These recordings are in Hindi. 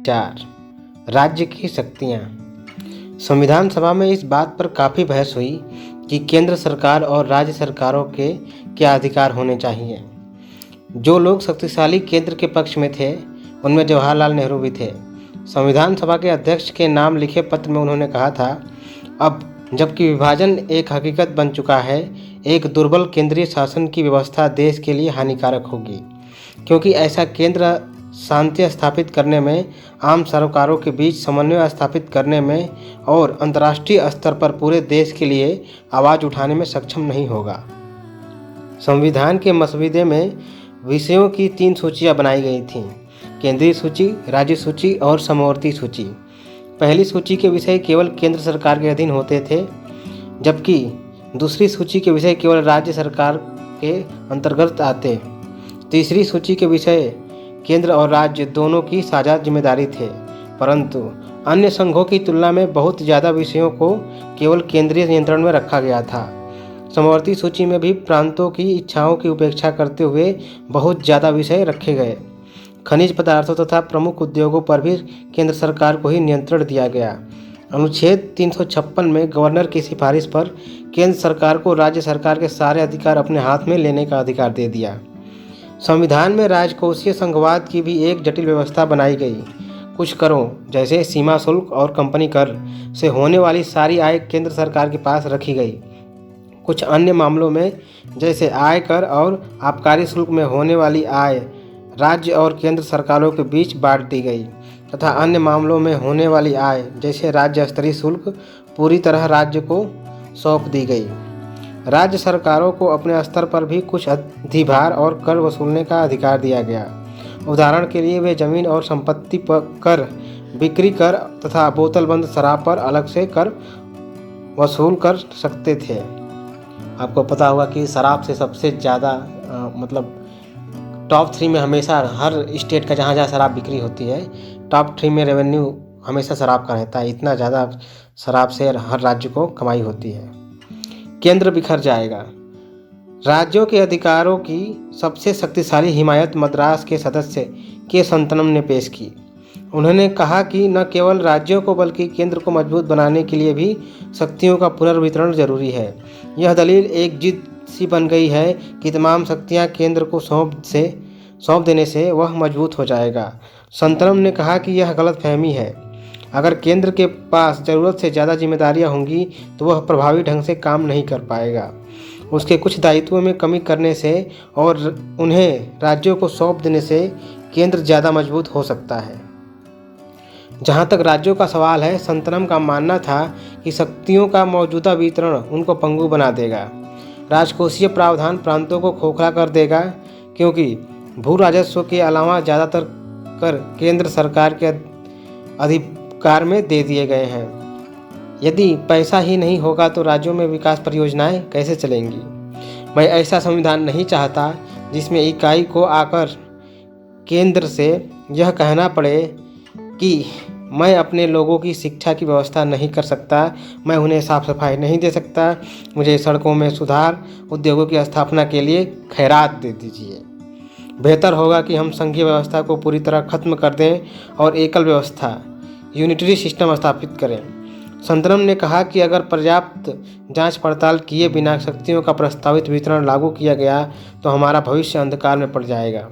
4. राज्य की शक्तियाँ। संविधान सभा में इस बात पर काफ़ी बहस हुई कि केंद्र सरकार और राज्य सरकारों के क्या अधिकार होने चाहिए। जो लोग शक्तिशाली केंद्र के पक्ष में थे उनमें जवाहरलाल नेहरू भी थे। संविधान सभा के अध्यक्ष के नाम लिखे पत्र में उन्होंने कहा था, अब जबकि विभाजन एक हकीकत बन चुका है, एक दुर्बल केंद्रीय शासन की व्यवस्था देश के लिए हानिकारक होगी, क्योंकि ऐसा केंद्र शांति स्थापित करने में, आम सरोकारों के बीच समन्वय स्थापित करने में और अंतर्राष्ट्रीय स्तर पर पूरे देश के लिए आवाज़ उठाने में सक्षम नहीं होगा। संविधान के मसौदे में विषयों की 3 सूचियाँ बनाई गई थीं: केंद्रीय सूची, राज्य सूची और समवर्ती सूची। पहली सूची के विषय केवल केंद्र सरकार के अधीन होते थे, जबकि दूसरी सूची के विषय केवल राज्य सरकार के अंतर्गत आते। तीसरी सूची के विषय केंद्र और राज्य दोनों की साझा जिम्मेदारी थे, परंतु अन्य संघों की तुलना में बहुत ज़्यादा विषयों को केवल केंद्रीय नियंत्रण में रखा गया था। समवर्ती सूची में भी प्रांतों की इच्छाओं की उपेक्षा करते हुए बहुत ज़्यादा विषय रखे गए। खनिज पदार्थों तथा प्रमुख उद्योगों पर भी केंद्र सरकार को ही नियंत्रण दिया गया। अनुच्छेद 356 में गवर्नर की सिफारिश पर केंद्र सरकार को राज्य सरकार के सारे अधिकार अपने हाथ में लेने का अधिकार दे दिया। संविधान में राजकोषीय संघवाद की भी एक जटिल व्यवस्था बनाई गई। कुछ करों जैसे सीमा शुल्क और कंपनी कर से होने वाली सारी आय केंद्र सरकार के पास रखी गई। कुछ अन्य मामलों में जैसे आय कर और आबकारी शुल्क में होने वाली आय राज्य और केंद्र सरकारों के बीच बांट दी गई तथा अन्य मामलों में होने वाली आय जैसे राज्य स्तरीय शुल्क पूरी तरह राज्य को सौंप दी गई। राज्य सरकारों को अपने स्तर पर भी कुछ अधिभार और कर वसूलने का अधिकार दिया गया। उदाहरण के लिए वे जमीन और संपत्ति पर कर, बिक्री कर तथा बोतलबंद शराब पर अलग से कर वसूल कर सकते थे। आपको पता होगा कि शराब से सबसे ज़्यादा टॉप 3 में हमेशा हर स्टेट का जहाँ जहाँ शराब बिक्री होती है, टॉप 3 में रेवेन्यू हमेशा शराब का रहता है। इतना ज़्यादा शराब से हर राज्य को कमाई होती है। केंद्र बिखर जाएगा। राज्यों के अधिकारों की सबसे शक्तिशाली हिमायत मद्रास के सदस्य के संतनम ने पेश की। उन्होंने कहा कि न केवल राज्यों को बल्कि केंद्र को मजबूत बनाने के लिए भी शक्तियों का पुनर्वितरण जरूरी है। यह दलील एक जिद सी बन गई है कि तमाम शक्तियां केंद्र को सौंप देने से वह मजबूत हो जाएगा। संतनम ने कहा कि यह गलतफहमी है। अगर केंद्र के पास ज़रूरत से ज़्यादा जिम्मेदारियां होंगी तो वह प्रभावी ढंग से काम नहीं कर पाएगा। उसके कुछ दायित्वों में कमी करने से और उन्हें राज्यों को सौंप देने से केंद्र ज़्यादा मजबूत हो सकता है। जहाँ तक राज्यों का सवाल है, संतनम का मानना था कि शक्तियों का मौजूदा वितरण उनको पंगु बना देगा। राजकोषीय प्रावधान प्रांतों को खोखला कर देगा, क्योंकि भू राजस्व के अलावा ज़्यादातर कर केंद्र सरकार के अधिकार में दे दिए गए हैं। यदि पैसा ही नहीं होगा तो राज्यों में विकास परियोजनाएं कैसे चलेंगी। मैं ऐसा संविधान नहीं चाहता जिसमें इकाई को आकर केंद्र से यह कहना पड़े कि मैं अपने लोगों की शिक्षा की व्यवस्था नहीं कर सकता, मैं उन्हें साफ सफाई नहीं दे सकता, मुझे सड़कों में सुधार, उद्योगों की स्थापना के लिए खैरात दे दीजिए। बेहतर होगा कि हम संघीय व्यवस्था को पूरी तरह खत्म कर दें और एकल व्यवस्था यूनिटरी सिस्टम स्थापित करें। संतनम ने कहा कि अगर पर्याप्त जांच पड़ताल किए बिना शक्तियों का प्रस्तावित वितरण लागू किया गया तो हमारा भविष्य अंधकार में पड़ जाएगा।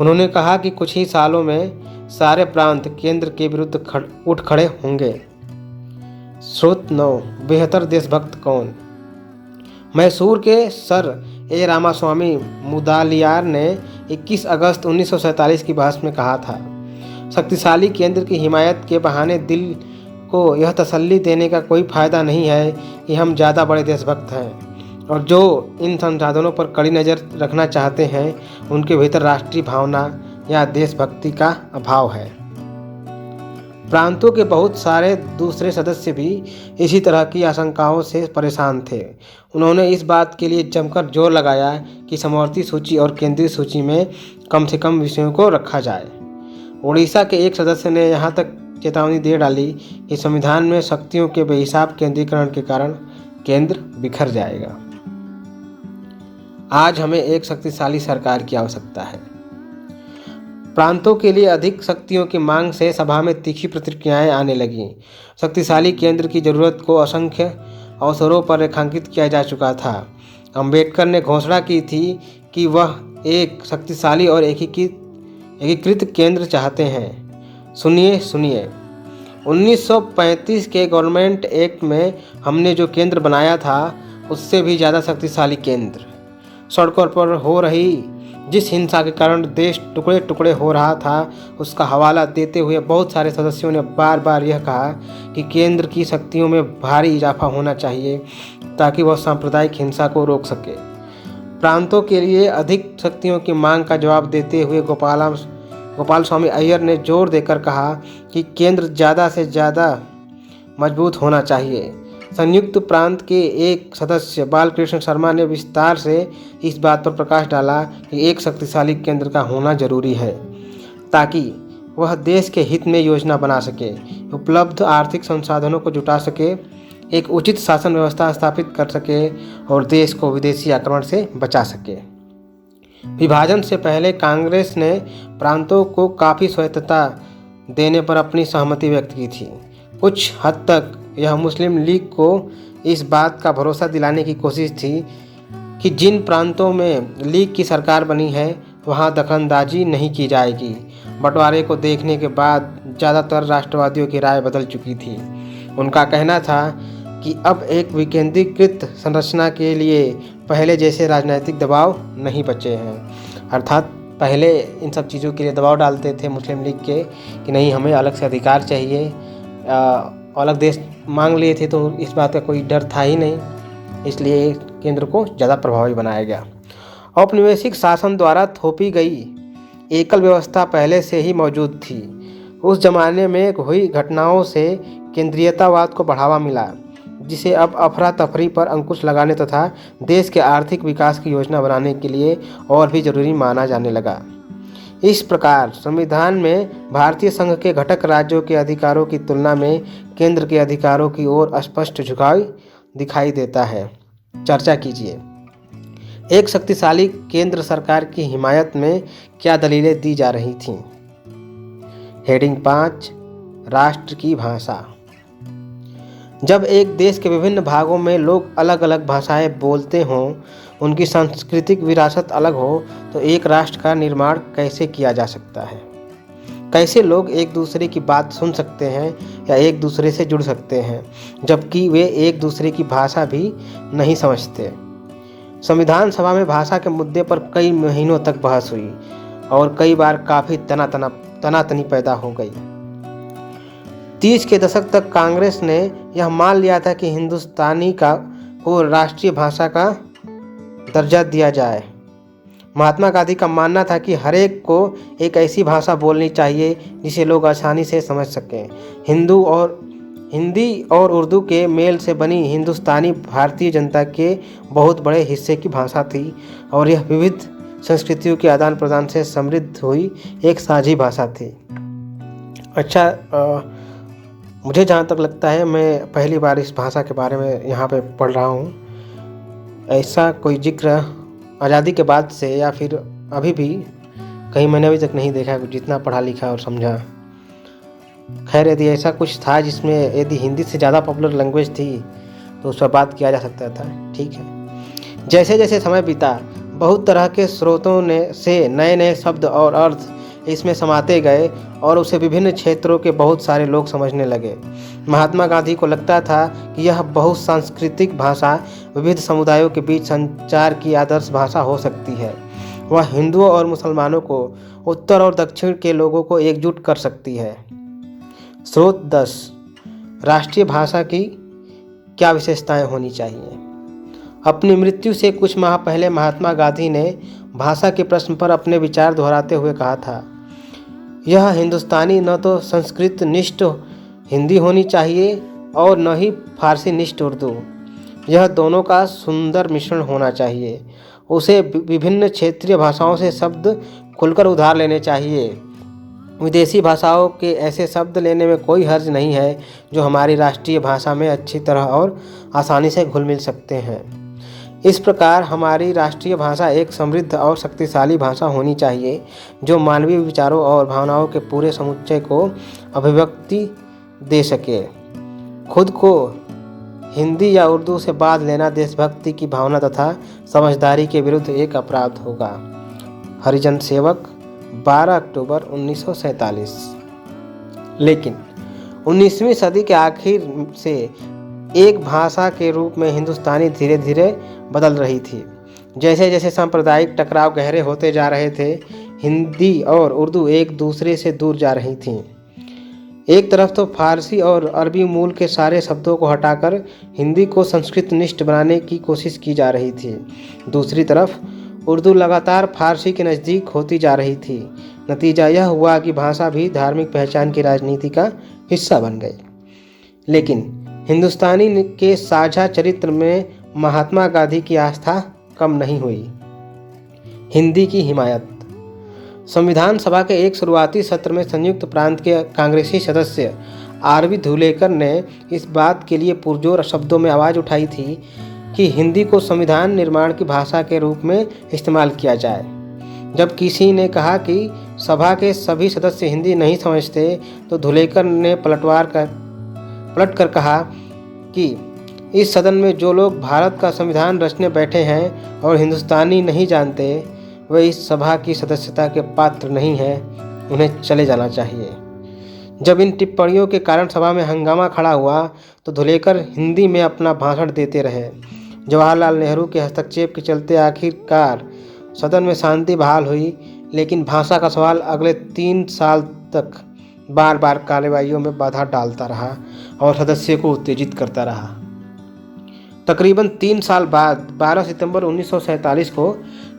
उन्होंने कहा कि कुछ ही सालों में सारे प्रांत केंद्र के विरुद्ध उठ खड़े होंगे। स्रोत 9, बेहतर देशभक्त कौन। मैसूर के सर ए रामास्वामी मुदालियार ने 21 अगस्त 1947 की बहस में कहा था, शक्तिशाली केंद्र की हिमायत के बहाने दिल को यह तसल्ली देने का कोई फ़ायदा नहीं है कि हम ज़्यादा बड़े देशभक्त हैं, और जो इन संसाधनों पर कड़ी नज़र रखना चाहते हैं उनके भीतर राष्ट्रीय भावना या देशभक्ति का अभाव है। प्रांतों के बहुत सारे दूसरे सदस्य भी इसी तरह की आशंकाओं से परेशान थे। उन्होंने इस बात के लिए जमकर जोर लगाया कि समवर्ती सूची और केंद्रीय सूची में कम से कम विषयों को रखा जाए। उड़ीसा के एक सदस्य ने यहाँ तक चेतावनी दे डाली कि संविधान में शक्तियों के बेहिसाब केंद्रीकरण के कारण केंद्र बिखर जाएगा। आज हमें एक शक्तिशाली सरकार की आवश्यकता है। प्रांतों के लिए अधिक शक्तियों की मांग से सभा में तीखी प्रतिक्रियाएं आने लगीं। शक्तिशाली केंद्र की जरूरत को असंख्य अवसरों पर रेखांकित किया जा चुका था। अंबेडकर ने घोषणा की थी कि वह एक शक्तिशाली और एकीकृत केंद्र चाहते हैं। सुनिए 1935 के गवर्नमेंट एक्ट में हमने जो केंद्र बनाया था उससे भी ज़्यादा शक्तिशाली केंद्र। सड़कों पर हो रही जिस हिंसा के कारण देश टुकड़े टुकड़े हो रहा था उसका हवाला देते हुए बहुत सारे सदस्यों ने बार बार यह कहा कि केंद्र की शक्तियों में भारी इजाफा होना चाहिए ताकि वह सांप्रदायिक हिंसा को रोक सके। प्रांतों के लिए अधिक शक्तियों की मांग का जवाब देते हुए गोपाल स्वामी अय्यर ने जोर देकर कहा कि केंद्र ज़्यादा से ज़्यादा मजबूत होना चाहिए। संयुक्त प्रांत के एक सदस्य बालकृष्ण शर्मा ने विस्तार से इस बात पर प्रकाश डाला कि एक शक्तिशाली केंद्र का होना जरूरी है ताकि वह देश के हित में योजना बना सके, उपलब्ध आर्थिक संसाधनों को जुटा सके, एक उचित शासन व्यवस्था स्थापित कर सके और देश को विदेशी आक्रमण से बचा सके। विभाजन से पहले कांग्रेस ने प्रांतों को काफ़ी स्वायत्तता देने पर अपनी सहमति व्यक्त की थी। कुछ हद तक यह मुस्लिम लीग को इस बात का भरोसा दिलाने की कोशिश थी कि जिन प्रांतों में लीग की सरकार बनी है वहां दखलंदाजी नहीं की जाएगी। बंटवारे को देखने के बाद ज़्यादातर राष्ट्रवादियों की राय बदल चुकी थी। उनका कहना था कि अब एक विकेंद्रीकृत संरचना के लिए पहले जैसे राजनीतिक दबाव नहीं बचे हैं। अर्थात पहले इन सब चीज़ों के लिए दबाव डालते थे मुस्लिम लीग के कि नहीं, हमें अलग से अधिकार चाहिए, अलग देश मांग लिए थे तो इस बात का कोई डर था ही नहीं, इसलिए केंद्र को ज़्यादा प्रभावी बनाया गया। औपनिवेशिक शासन द्वारा थोपी गई एकल व्यवस्था पहले से ही मौजूद थी। उस जमाने में हुई घटनाओं से केंद्रीयतावाद को बढ़ावा मिला, जिसे अब अफरा तफरी पर अंकुश लगाने तथा देश के आर्थिक विकास की योजना बनाने के लिए और भी जरूरी माना जाने लगा। इस प्रकार संविधान में भारतीय संघ के घटक राज्यों के अधिकारों की तुलना में केंद्र के अधिकारों की ओर स्पष्ट झुकाव दिखाई देता है। चर्चा कीजिए। एक शक्तिशाली केंद्र सरकार की हिमायत में क्या दलीलें दी जा रही थीं? हेडिंग 5, राष्ट्र की भाषा। जब एक देश के विभिन्न भागों में लोग अलग अलग भाषाएं बोलते हों, उनकी सांस्कृतिक विरासत अलग हो, तो एक राष्ट्र का निर्माण कैसे किया जा सकता है? कैसे लोग एक दूसरे की बात सुन सकते हैं या एक दूसरे से जुड़ सकते हैं जबकि वे एक दूसरे की भाषा भी नहीं समझते? संविधान सभा में भाषा के मुद्दे पर कई महीनों तक बहस हुई और कई बार काफ़ी तनातनी पैदा हो गई। 30 के दशक तक कांग्रेस ने यह मान लिया था कि हिंदुस्तानी को राष्ट्रीय भाषा का दर्जा दिया जाए। महात्मा गांधी का मानना था कि हर एक को एक ऐसी भाषा बोलनी चाहिए जिसे लोग आसानी से समझ सकें। हिंदी और उर्दू के मेल से बनी हिंदुस्तानी भारतीय जनता के बहुत बड़े हिस्से की भाषा थी और यह विविध संस्कृतियों के आदान प्रदान से समृद्ध हुई एक साझी भाषा थी। अच्छा, मुझे जहाँ तक लगता है मैं पहली बार इस भाषा के बारे में यहाँ पे पढ़ रहा हूँ। ऐसा कोई जिक्र आज़ादी के बाद से या फिर अभी भी कहीं मैंने अभी तक नहीं देखा, जितना पढ़ा लिखा और समझा। खैर, यदि ऐसा कुछ था जिसमें यदि हिंदी से ज़्यादा पॉपुलर लैंग्वेज थी तो उस पर बात किया जा सकता था। ठीक है। जैसे जैसे समय बीता, बहुत तरह के स्रोतों से नए नए शब्द और अर्थ इसमें समाते गए और उसे विभिन्न क्षेत्रों के बहुत सारे लोग समझने लगे। महात्मा गांधी को लगता था कि यह बहुसांस्कृतिक भाषा विविध समुदायों के बीच संचार की आदर्श भाषा हो सकती है। वह हिंदुओं और मुसलमानों को, उत्तर और दक्षिण के लोगों को एकजुट कर सकती है। स्रोत 10, राष्ट्रीय भाषा की क्या विशेषताएं होनी चाहिए? अपनी मृत्यु से कुछ माह पहले महात्मा गांधी ने भाषा के प्रश्न पर अपने विचार दोहराते हुए कहा था, यह हिंदुस्तानी न तो संस्कृत निष्ठ हिंदी होनी चाहिए और न ही फारसी निष्ठ उर्दू। यह दोनों का सुंदर मिश्रण होना चाहिए। उसे विभिन्न क्षेत्रीय भाषाओं से शब्द खुलकर उधार लेने चाहिए। विदेशी भाषाओं के ऐसे शब्द लेने में कोई हर्ज नहीं है जो हमारी राष्ट्रीय भाषा में अच्छी तरह और आसानी से घुल मिल सकते हैं। इस प्रकार हमारी राष्ट्रीय भाषा एक समृद्ध और शक्तिशाली भाषा होनी चाहिए जो मानवीय विचारों और भावनाओं के पूरे समुच्चय को अभिव्यक्ति दे सके। खुद को हिंदी या उर्दू से बांध लेना देशभक्ति की भावना तथा समझदारी के विरुद्ध एक अपराध होगा। हरिजन सेवक 12 अक्टूबर 1947। लेकिन 19वीं सदी के आखिर से एक भाषा के रूप में हिंदुस्तानी धीरे धीरे बदल रही थी। जैसे जैसे सांप्रदायिक टकराव गहरे होते जा रहे थे, हिंदी और उर्दू एक दूसरे से दूर जा रही थीं। एक तरफ तो फारसी और अरबी मूल के सारे शब्दों को हटाकर हिंदी को संस्कृतनिष्ठ बनाने की कोशिश की जा रही थी। दूसरी तरफ उर्दू लगातार फारसी के नज़दीक होती जा रही थी। नतीजा यह हुआ कि भाषा भी धार्मिक पहचान की राजनीति का हिस्सा बन गई। लेकिन हिंदुस्तानी के साझा चरित्र में महात्मा गांधी की आस्था कम नहीं हुई। हिंदी की हिमायत। संविधान सभा के एक शुरुआती सत्र में संयुक्त प्रांत के कांग्रेसी सदस्य आर.वी. धुलेकर ने इस बात के लिए पुरजोर शब्दों में आवाज़ उठाई थी कि हिंदी को संविधान निर्माण की भाषा के रूप में इस्तेमाल किया जाए। जब किसी ने कहा कि सभा के सभी सदस्य हिंदी नहीं समझते, तो धुलेकर ने पलट कर कहा कि इस सदन में जो लोग भारत का संविधान रचने बैठे हैं और हिंदुस्तानी नहीं जानते, वे इस सभा की सदस्यता के पात्र नहीं हैं, उन्हें चले जाना चाहिए। जब इन टिप्पणियों के कारण सभा में हंगामा खड़ा हुआ, तो धुलेकर हिंदी में अपना भाषण देते रहे। जवाहरलाल नेहरू के हस्तक्षेप के चलते आखिरकार सदन में शांति बहाल हुई, लेकिन भाषा का सवाल अगले 3 साल तक बार बार कार्यवाहियों में बाधा डालता रहा और सदस्यों को उत्तेजित करता रहा। तकरीबन 3 साल बाद 12 सितंबर 1947 को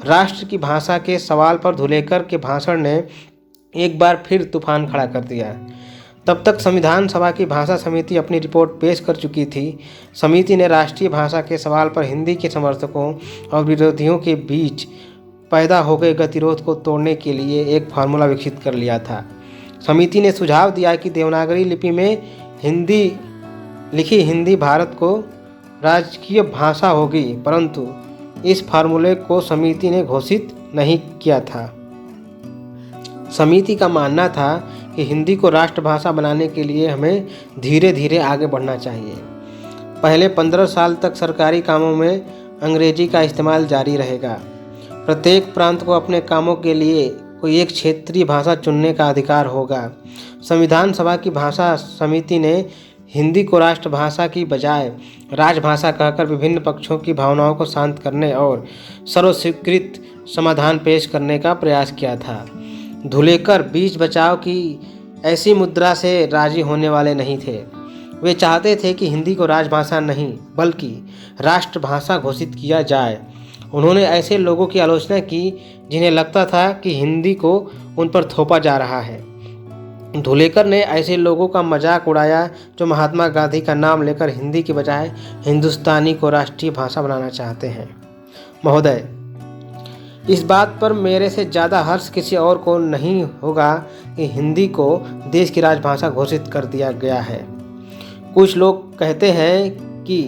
राष्ट्र की भाषा के सवाल पर धुलेकर के भाषण ने एक बार फिर तूफान खड़ा कर दिया। तब तक संविधान सभा की भाषा समिति अपनी रिपोर्ट पेश कर चुकी थी। समिति ने राष्ट्रीय भाषा के सवाल पर हिंदी के समर्थकों और विरोधियों के बीच पैदा हो गए गतिरोध को तोड़ने के लिए एक फार्मूला विकसित कर लिया था। समिति ने सुझाव दिया कि देवनागरी लिपि में लिखी हिंदी भारत को राजकीय भाषा होगी, परंतु इस फार्मूले को समिति ने घोषित नहीं किया था। समिति का मानना था कि हिंदी को राष्ट्रभाषा बनाने के लिए हमें धीरे धीरे आगे बढ़ना चाहिए। पहले 15 साल तक सरकारी कामों में अंग्रेजी का इस्तेमाल जारी रहेगा। प्रत्येक प्रांत को अपने कामों के लिए कोई एक क्षेत्रीय भाषा चुनने का अधिकार होगा। संविधान सभा की भाषा समिति ने हिंदी को राष्ट्रभाषा की बजाय राजभाषा कहकर विभिन्न पक्षों की भावनाओं को शांत करने और सर्वस्वीकृत समाधान पेश करने का प्रयास किया था। धुलेकर बीच बचाव की ऐसी मुद्रा से राजी होने वाले नहीं थे। वे चाहते थे कि हिंदी को राजभाषा नहीं बल्कि राष्ट्रभाषा घोषित किया जाए। उन्होंने ऐसे लोगों की आलोचना की जिन्हें लगता था कि हिंदी को उन पर थोपा जा रहा है। धुलेकर ने ऐसे लोगों का मजाक उड़ाया जो महात्मा गांधी का नाम लेकर हिंदी के बजाय हिंदुस्तानी को राष्ट्रीय भाषा बनाना चाहते हैं। महोदय, इस बात पर मेरे से ज़्यादा हर्ष किसी और को नहीं होगा कि हिंदी को देश की राजभाषा घोषित कर दिया गया है। कुछ लोग कहते हैं कि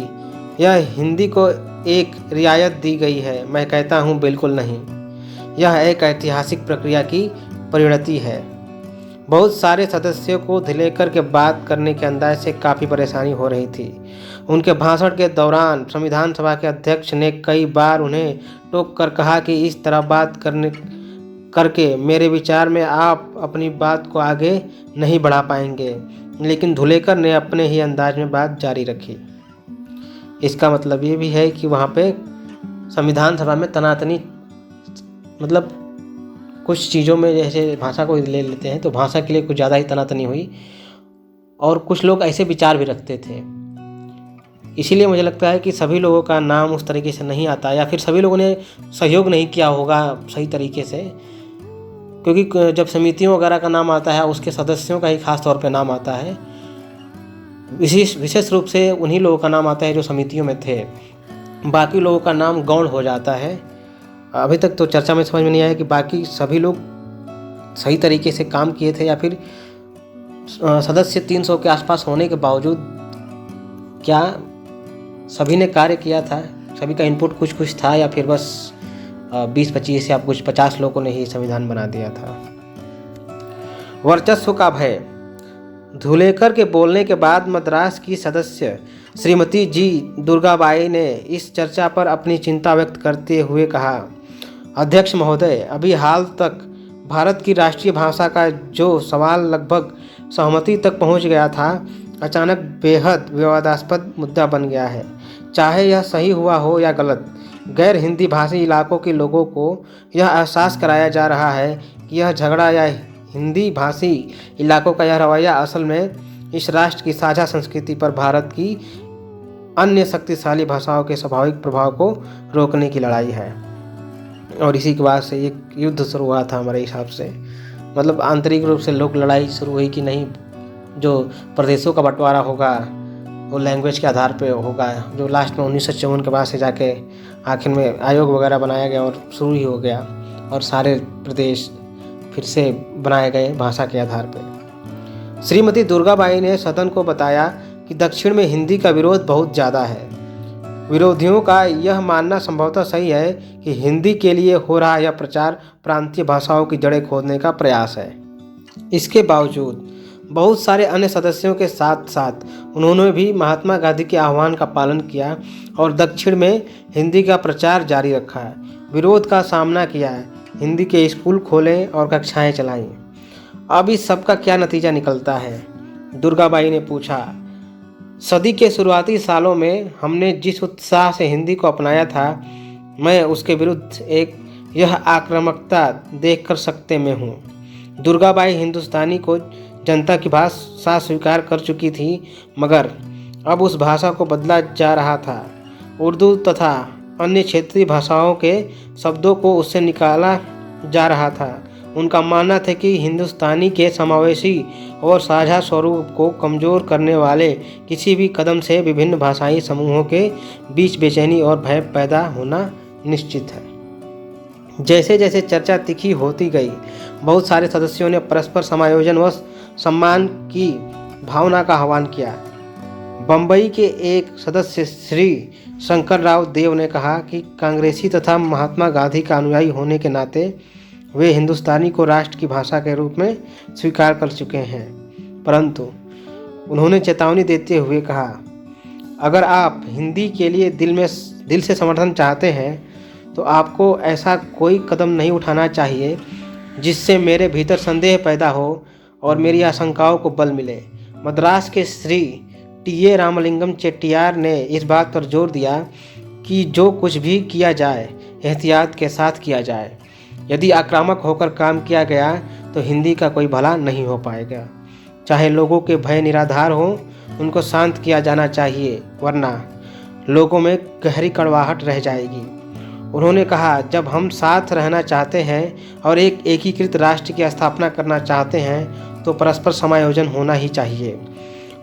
यह हिंदी को एक रियायत दी गई है। मैं कहता हूँ बिल्कुल नहीं, यह एक ऐतिहासिक प्रक्रिया की परिणति है। बहुत सारे सदस्यों को धुलेकर के बात करने के अंदाज से काफ़ी परेशानी हो रही थी। उनके भाषण के दौरान संविधान सभा के अध्यक्ष ने कई बार उन्हें टोक कर कहा कि इस तरह बात करके मेरे विचार में आप अपनी बात को आगे नहीं बढ़ा पाएंगे। लेकिन धुलेकर ने अपने ही अंदाज में बात जारी रखी। इसका मतलब ये भी है कि वहाँ पे संविधान सभा में तनातनी, मतलब कुछ चीज़ों में जैसे भाषा को ले लेते हैं तो भाषा के लिए कुछ ज़्यादा ही तनातनी हुई और कुछ लोग ऐसे विचार भी रखते थे। इसीलिए मुझे लगता है कि सभी लोगों का नाम उस तरीके से नहीं आता या फिर सभी लोगों ने सहयोग नहीं किया होगा सही तरीके से, क्योंकि जब समितियों वगैरह का नाम आता है उसके सदस्यों का ही खास तौर पे नाम आता है। विशेष रूप से उन्हीं लोगों का नाम आता है जो समितियों में थे, बाकी लोगों का नाम गौण हो जाता है। अभी तक तो चर्चा में समझ में नहीं आया कि बाकी सभी लोग सही तरीके से काम किए थे या फिर सदस्य 300 के आसपास होने के बावजूद क्या सभी ने कार्य किया था। सभी का इनपुट कुछ कुछ था या फिर बस 20-25 या कुछ 50 लोगों ने ही संविधान बना दिया था। वर्चस्व का भय। धुलेकर के बोलने के बाद मद्रास की सदस्य श्रीमती जी दुर्गाबाई ने इस चर्चा पर अपनी चिंता व्यक्त करते हुए कहा, अध्यक्ष महोदय, अभी हाल तक भारत की राष्ट्रीय भाषा का जो सवाल लगभग सहमति तक पहुंच गया था, अचानक बेहद विवादास्पद मुद्दा बन गया है। चाहे यह सही हुआ हो या गलत, गैर हिंदी भाषी इलाकों के लोगों को यह एहसास कराया जा रहा है कि यह झगड़ा या हिंदी भाषी इलाकों का यह रवैया असल में इस राष्ट्र की साझा संस्कृति पर भारत की अन्य शक्तिशाली भाषाओं के स्वाभाविक प्रभाव को रोकने की लड़ाई है। और इसी के बाद से एक युद्ध शुरू हुआ था हमारे हिसाब से, मतलब आंतरिक रूप से लोक लड़ाई शुरू हुई कि नहीं, जो प्रदेशों का बंटवारा होगा वो लैंग्वेज के आधार पे होगा, जो लास्ट में 1954 के बाद से जाके आखिर में आयोग वगैरह बनाया गया और शुरू ही हो गया और सारे प्रदेश फिर से बनाए गए भाषा के आधार पर। श्रीमती दुर्गाबाई ने सदन को बताया कि दक्षिण में हिंदी का विरोध बहुत ज़्यादा है। विरोधियों का यह मानना संभवतः सही है कि हिंदी के लिए हो रहा यह प्रचार प्रांतीय भाषाओं की जड़ें खोदने का प्रयास है। इसके बावजूद बहुत सारे अन्य सदस्यों के साथ साथ उन्होंने भी महात्मा गांधी के आह्वान का पालन किया और दक्षिण में हिंदी का प्रचार जारी रखा है, विरोध का सामना किया है, हिंदी के स्कूल खोले और कक्षाएं चलाईं। अब इस सब का क्या नतीजा निकलता है? दुर्गाबाई ने पूछा। सदी के शुरुआती सालों में हमने जिस उत्साह से हिंदी को अपनाया था, मैं उसके विरुद्ध यह आक्रामकता देखकर सकते में हूँ। दुर्गाबाई हिंदुस्तानी को जनता की भाषा स्वीकार कर चुकी थी, मगर अब उस भाषा को बदला जा रहा था। उर्दू तथा अन्य क्षेत्रीय भाषाओं के शब्दों को उससे निकाला जा रहा था। उनका मानना था कि हिंदुस्तानी के समावेशी और साझा स्वरूप को कमज़ोर करने वाले किसी भी कदम से विभिन्न भाषाई समूहों के बीच बेचैनी और भय पैदा होना निश्चित है। जैसे जैसे चर्चा तीखी होती गई, बहुत सारे सदस्यों ने परस्पर समायोजन व सम्मान की भावना का आह्वान किया। बम्बई के एक सदस्य श्री शंकर राव देव ने कहा कि कांग्रेसी तथा महात्मा गांधी का अनुयायी होने के नाते वे हिंदुस्तानी को राष्ट्र की भाषा के रूप में स्वीकार कर चुके हैं, परंतु उन्होंने चेतावनी देते हुए कहा, अगर आप हिंदी के लिए दिल से समर्थन चाहते हैं तो आपको ऐसा कोई कदम नहीं उठाना चाहिए जिससे मेरे भीतर संदेह पैदा हो और मेरी आशंकाओं को बल मिले। मद्रास के श्री टी.ए. रामलिंगम चेट्टियार ने इस बात पर जोर दिया कि जो कुछ भी किया जाए एहतियात के साथ किया जाए। यदि आक्रामक होकर काम किया गया तो हिंदी का कोई भला नहीं हो पाएगा। चाहे लोगों के भय निराधार हो, उनको शांत किया जाना चाहिए, वरना लोगों में गहरी कड़वाहट रह जाएगी। उन्होंने कहा, जब हम साथ रहना चाहते हैं और एक एकीकृत राष्ट्र की स्थापना करना चाहते हैं तो परस्पर समायोजन होना ही चाहिए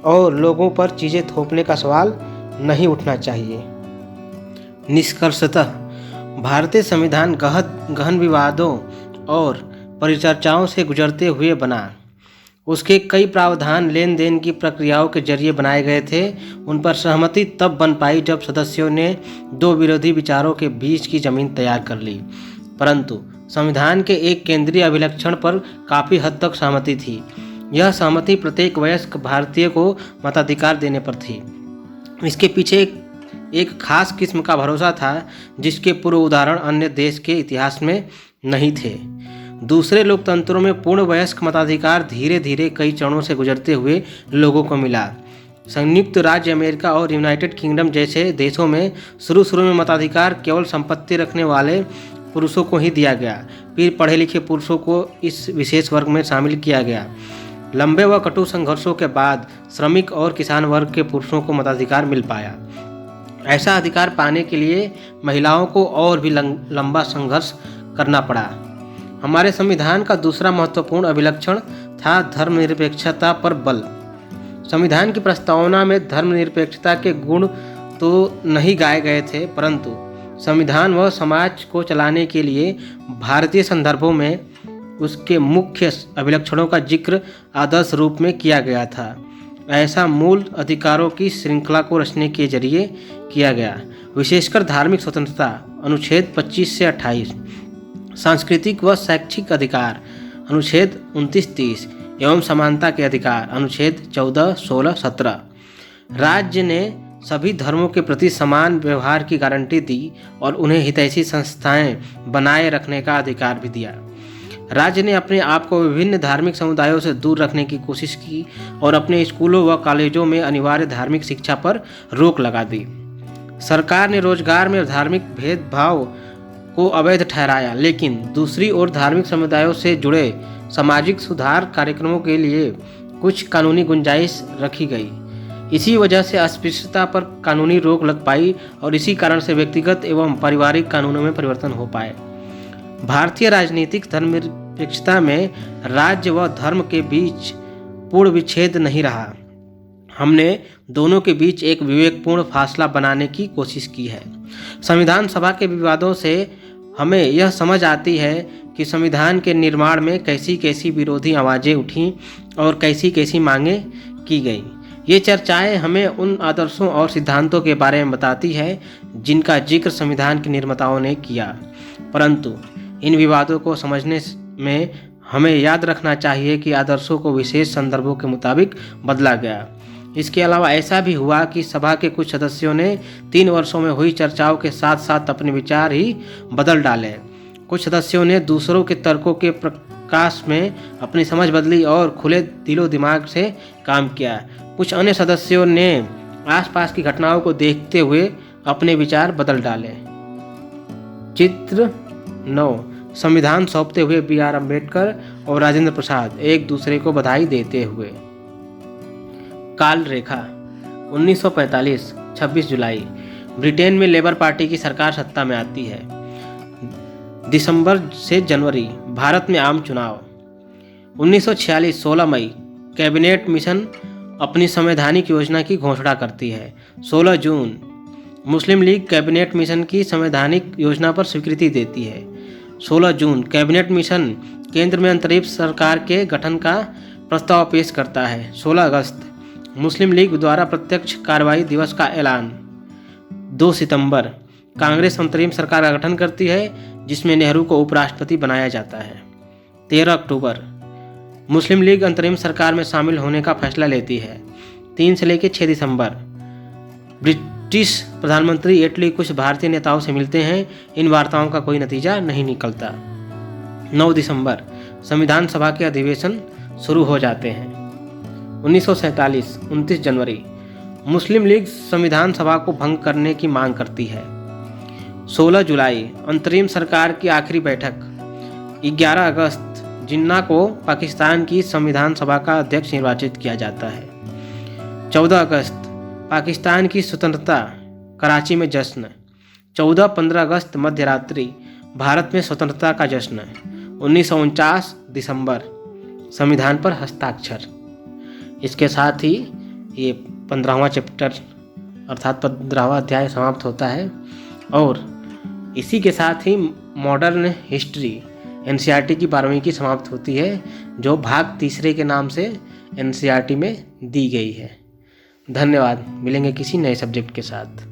और लोगों पर चीज़ें थोपने का सवाल नहीं उठना चाहिए। निष्कर्षतः भारतीय संविधान गहन विवादों और परिचर्चाओं से गुजरते हुए बना। उसके कई प्रावधान लेन देन की प्रक्रियाओं के जरिए बनाए गए थे। उन पर सहमति तब बन पाई जब सदस्यों ने दो विरोधी विचारों के बीच की जमीन तैयार कर ली, परंतु संविधान के एक केंद्रीय अभिलक्षण पर काफ़ी हद तक सहमति थी। यह सहमति प्रत्येक वयस्क भारतीय को मताधिकार देने पर थी। इसके पीछे एक खास किस्म का भरोसा था जिसके पूर्व उदाहरण अन्य देश के इतिहास में नहीं थे। दूसरे लोकतंत्रों में पूर्ण वयस्क मताधिकार धीरे धीरे कई चरणों से गुजरते हुए लोगों को मिला। संयुक्त राज्य अमेरिका और यूनाइटेड किंगडम जैसे देशों में शुरू में मताधिकार केवल संपत्ति रखने वाले पुरुषों को ही दिया गया, फिर पढ़े लिखे पुरुषों को इस विशेष वर्ग में शामिल किया गया। लंबे व कटु संघर्षों के बाद श्रमिक और किसान वर्ग के पुरुषों को मताधिकार मिल पाया। ऐसा अधिकार पाने के लिए महिलाओं को और भी लंबा संघर्ष करना पड़ा। हमारे संविधान का दूसरा महत्वपूर्ण अभिलक्षण था धर्मनिरपेक्षता पर बल। संविधान की प्रस्तावना में धर्मनिरपेक्षता के गुण तो नहीं गाए गए थे, परंतु संविधान व समाज को चलाने के लिए भारतीय संदर्भों में उसके मुख्य अभिलक्षणों का जिक्र आदर्श रूप में किया गया था। ऐसा मूल अधिकारों की श्रृंखला को रचने के जरिए किया गया। विशेषकर धार्मिक स्वतंत्रता अनुच्छेद 25 से 28, सांस्कृतिक व शैक्षिक अधिकार अनुच्छेद 29-30 एवं समानता के अधिकार अनुच्छेद 14, 16, 17। राज्य ने सभी धर्मों के प्रति समान व्यवहार की गारंटी दी और उन्हें हितैषी संस्थाएं बनाए रखने का अधिकार भी दिया। राज्य ने अपने आप को विभिन्न धार्मिक समुदायों से दूर रखने की कोशिश की और अपने स्कूलों व कॉलेजों में अनिवार्य धार्मिक शिक्षा पर रोक लगा दी। सरकार ने रोजगार में धार्मिक भेदभाव को अवैध ठहराया, लेकिन दूसरी ओर धार्मिक समुदायों से जुड़े सामाजिक सुधार कार्यक्रमों के लिए कुछ कानूनी गुंजाइश रखी गई। इसी वजह से अस्पृश्यता पर कानूनी रोक लग पाई और इसी कारण से व्यक्तिगत एवं पारिवारिक कानूनों में परिवर्तन हो पाए। भारतीय राजनीतिक धर्मनिरपेक्षता में राज्य व धर्म के बीच पूर्ण विच्छेद नहीं रहा। हमने दोनों के बीच एक विवेकपूर्ण फासला बनाने की कोशिश की है। संविधान सभा के विवादों से हमें यह समझ आती है कि संविधान के निर्माण में कैसी कैसी विरोधी आवाज़ें उठीं और कैसी कैसी मांगें की गईं। ये चर्चाएं हमें उन आदर्शों और सिद्धांतों के बारे में बताती है जिनका जिक्र संविधान के निर्माताओं ने किया, परंतु इन विवादों को समझने में हमें याद रखना चाहिए कि आदर्शों को विशेष संदर्भों के मुताबिक बदला गया। इसके अलावा ऐसा भी हुआ कि सभा के कुछ सदस्यों ने 3 वर्षों में हुई चर्चाओं के साथ साथ अपने विचार ही बदल डाले। कुछ सदस्यों ने दूसरों के तर्कों के प्रकाश में अपनी समझ बदली और खुले दिलो दिमाग से काम किया। कुछ अन्य सदस्यों ने आसपास की घटनाओं को देखते हुए अपने विचार बदल डाले। चित्र 9। संविधान सौंपते हुए B.R. अम्बेडकर और राजेंद्र प्रसाद एक दूसरे को बधाई देते हुए। काल रेखा 1945 26 जुलाई ब्रिटेन में लेबर पार्टी की सरकार सत्ता में आती है। दिसंबर से जनवरी भारत में आम चुनाव। 1946 16 मई कैबिनेट मिशन अपनी संवैधानिक योजना की घोषणा करती है। 16 जून मुस्लिम लीग कैबिनेट मिशन की संवैधानिक योजना पर स्वीकृति देती है। 16 जून कैबिनेट मिशन केंद्र में अंतरिम सरकार के गठन का प्रस्ताव पेश करता है। 16 अगस्त मुस्लिम लीग द्वारा प्रत्यक्ष कार्रवाई दिवस का ऐलान। 2 सितंबर कांग्रेस अंतरिम सरकार का गठन करती है जिसमें नेहरू को उपराष्ट्रपति बनाया जाता है। 13 अक्टूबर मुस्लिम लीग अंतरिम सरकार में शामिल होने का फैसला लेती है। 3 से लेकर 6 दिसंबर ब्रिटिश प्रधानमंत्री एटली कुछ भारतीय नेताओं से मिलते हैं। इन वार्ताओं का कोई नतीजा नहीं निकलता। 9 दिसंबर संविधान सभा के अधिवेशन शुरू हो जाते हैं। 1947 29 जनवरी मुस्लिम लीग संविधान सभा को भंग करने की मांग करती है। 16 जुलाई अंतरिम सरकार की आखिरी बैठक। 11 अगस्त जिन्ना को पाकिस्तान की संविधान सभा का अध्यक्ष निर्वाचित किया जाता है। 14 अगस्त पाकिस्तान की स्वतंत्रता, कराची में जश्न। 14-15 अगस्त मध्य रात्रि भारत में स्वतंत्रता का जश्न। 1949 दिसंबर संविधान पर हस्ताक्षर। इसके साथ ही ये 15वां चैप्टर अर्थात 15वां अध्याय समाप्त होता है और इसी के साथ ही मॉडर्न हिस्ट्री NCERT की 12वीं की समाप्त होती है, जो भाग 3 के नाम से NCERT में दी गई है। धन्यवाद। मिलेंगे किसी नए सब्जेक्ट के साथ।